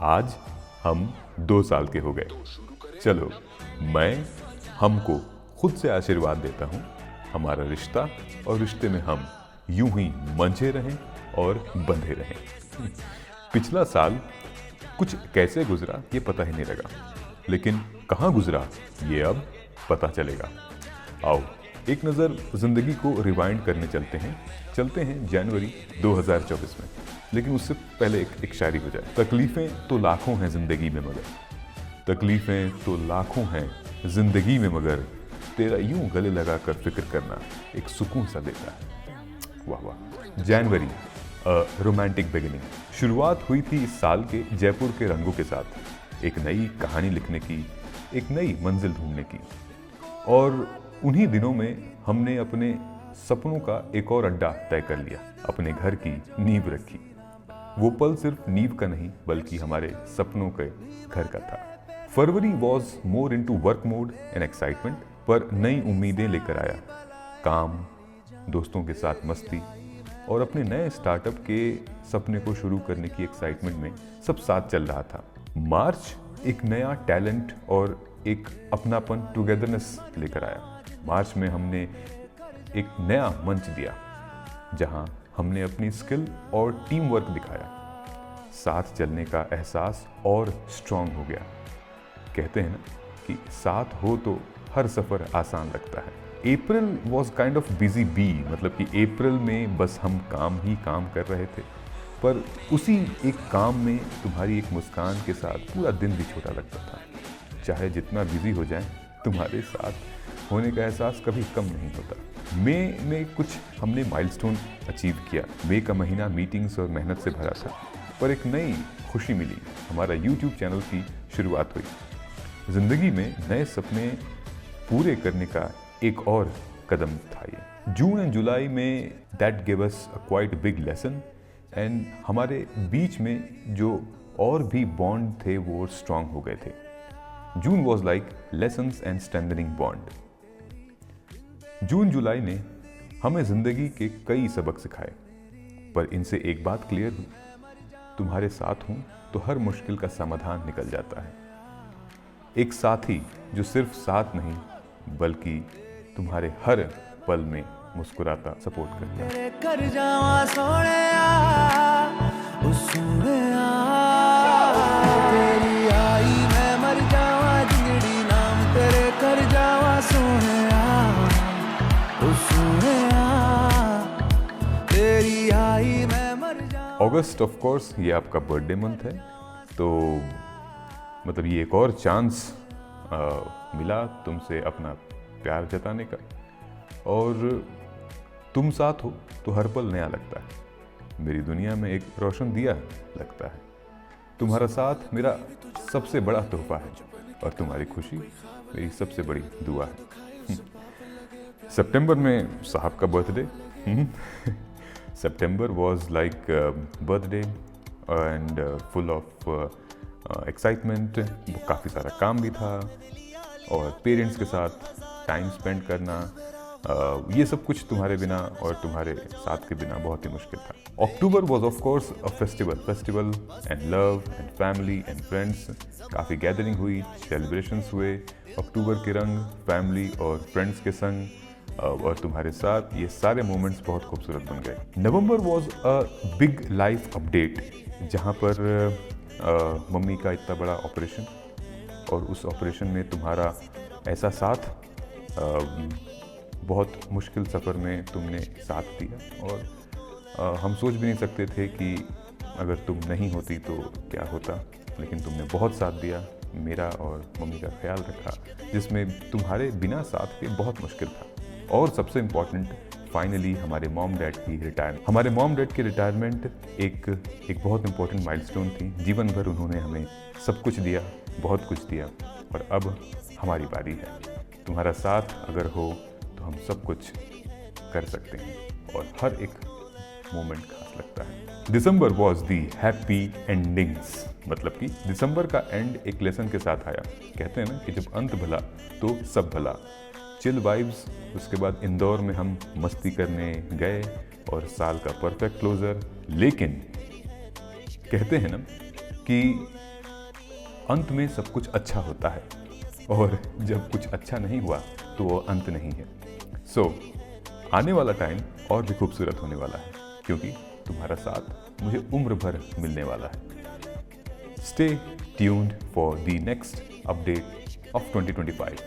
आज हम 2 साल के हो गए। चलो मैं हमको खुद से आशीर्वाद देता हूँ, हमारा रिश्ता और रिश्ते में हम यूं ही मंझे रहें और बंधे रहें। पिछला साल कुछ कैसे गुजरा ये पता ही नहीं लगा, लेकिन कहाँ गुजरा ये अब पता चलेगा। आओ एक नज़र ज़िंदगी को रिवाइंड करने चलते हैं जनवरी 2024 में। लेकिन उससे पहले एक शायरी हो जाए। तकलीफ़ें तो लाखों हैं ज़िंदगी में मगर, तकलीफ़ें तो लाखों हैं ज़िंदगी में मगर, तेरा यूं गले लगा कर फिक्र करना एक सुकून सा देता है। वाह वाह। जनवरी रोमांटिक बिगिनिंग। शुरुआत हुई थी इस साल के जयपुर के रंगों के साथ, एक नई कहानी लिखने की, एक नई मंजिल ढूंढने की। और उन्हीं दिनों में हमने अपने सपनों का एक और अड्डा तय कर लिया, अपने घर की नींव रखी। वो पल सिर्फ नींव का नहीं बल्कि हमारे सपनों के घर का था। February was more into work mode and excitement, पर नई उम्मीदें लेकर आया। काम, दोस्तों के साथ मस्ती और अपने नए स्टार्टअप के सपने को शुरू करने की एक्साइटमेंट में सब साथ चल रहा था। मार्च एक नया टैलेंट और एक अपनापन, टुगेदरनेस लेकर आया। मार्च में हमने एक नया मंच दिया जहां हमने अपनी स्किल और टीम वर्क दिखाया। साथ चलने का एहसास और स्ट्रांग हो गया। कहते हैं ना कि साथ हो तो हर सफ़र आसान लगता है। April was kind of busy bee, मतलब कि अप्रैल में बस हम काम ही काम कर रहे थे, पर उसी एक काम में तुम्हारी एक मुस्कान के साथ पूरा दिन भी छोटा लगता था। चाहे जितना बिजी हो जाए, तुम्हारे साथ होने का एहसास कभी कम नहीं होता। मई में कुछ हमने माइलस्टोन अचीव किया। मई का महीना मीटिंग्स और मेहनत से भरा था, पर एक नई खुशी मिली। हमारा YouTube चैनल की शुरुआत हुई। ज़िंदगी में नए सपने पूरे करने का एक और कदम था ये। जून एंड जुलाई में that give us a quite big lesson, and हमारे बीच में जो और भी बॉन्ड थे वो स्ट्रांग हो गए थे। June was like lessons and strengthening bond. जून जुलाई ने हमें ज़िंदगी के कई सबक सिखाए, पर इनसे एक बात क्लियर हुई, तुम्हारे साथ हूँ तो हर मुश्किल का समाधान निकल जाता है। एक साथी जो सिर्फ साथ नहीं बल्कि तुम्हारे हर पल में मुस्कुराता सपोर्ट करता है। कर जावा सोहणिया, ओ सोहणिया, तेरी आई मैं मर जावा, जिंदड़ी नाम तेरे कर जावा सोहणिया, ओ सोहणिया, तेरी आई मैं मर जावा। अगस्त ऑफ कोर्स ये आपका बर्थडे मंथ है, तो मतलब ये एक और चांस मिला तुमसे अपना प्यार जताने का। और तुम साथ हो तो हर पल नया लगता है। मेरी दुनिया में एक रोशन दिया लगता है। तुम्हारा साथ मेरा सबसे बड़ा तोहफा है और तुम्हारी खुशी मेरी सबसे बड़ी दुआ है। सितंबर में साहब का birthday. September was like birthday and full of excitement. काफ़ी सारा काम भी था और पेरेंट्स के साथ टाइम स्पेंड करना, ये सब कुछ तुम्हारे बिना और तुम्हारे साथ के बिना बहुत ही मुश्किल था। October was of course a festival and love and family and friends. काफ़ी गैदरिंग हुई, सेलिब्रेशंस हुए। अक्टूबर के रंग फैमिली और फ्रेंड्स के संग और तुम्हारे साथ, ये सारे मोमेंट्स बहुत खूबसूरत बन गए। November was a big life update, जहाँ पर मम्मी का इतना बड़ा ऑपरेशन, और उस ऑपरेशन में तुम्हारा ऐसा साथ, बहुत मुश्किल सफ़र में तुमने साथ दिया। और हम सोच भी नहीं सकते थे कि अगर तुम नहीं होती तो क्या होता, लेकिन तुमने बहुत साथ दिया, मेरा और मम्मी का ख्याल रखा, जिसमें तुम्हारे बिना साथ के बहुत मुश्किल था। और सबसे इम्पॉर्टेंट, फाइनली हमारे मॉम डैड की रिटायरमेंट। हमारे मॉम डैड की रिटायरमेंट एक बहुत इम्पॉर्टेंट माइलस्टोन थी। जीवन भर उन्होंने हमें सब कुछ दिया, बहुत कुछ दिया, और अब हमारी बारी है। तुम्हारा साथ अगर हो तो हम सब कुछ कर सकते हैं और हर एक मोमेंट खास लगता है। दिसंबर वॉज दी हैप्पी एंडिंग्स, मतलब कि दिसंबर का एंड एक लेसन के साथ आया। कहते हैं ना कि जब अंत भला तो सब भला। चिल वाइब्स, उसके बाद इंदौर में हम मस्ती करने गए और साल का परफेक्ट क्लोजर। लेकिन कहते हैं ना कि अंत में सब कुछ अच्छा होता है, और जब कुछ अच्छा नहीं हुआ तो वो अंत नहीं है। सो आने वाला टाइम और भी खूबसूरत होने वाला है, क्योंकि तुम्हारा साथ मुझे उम्र भर मिलने वाला है। Stay tuned for the next update of 2025.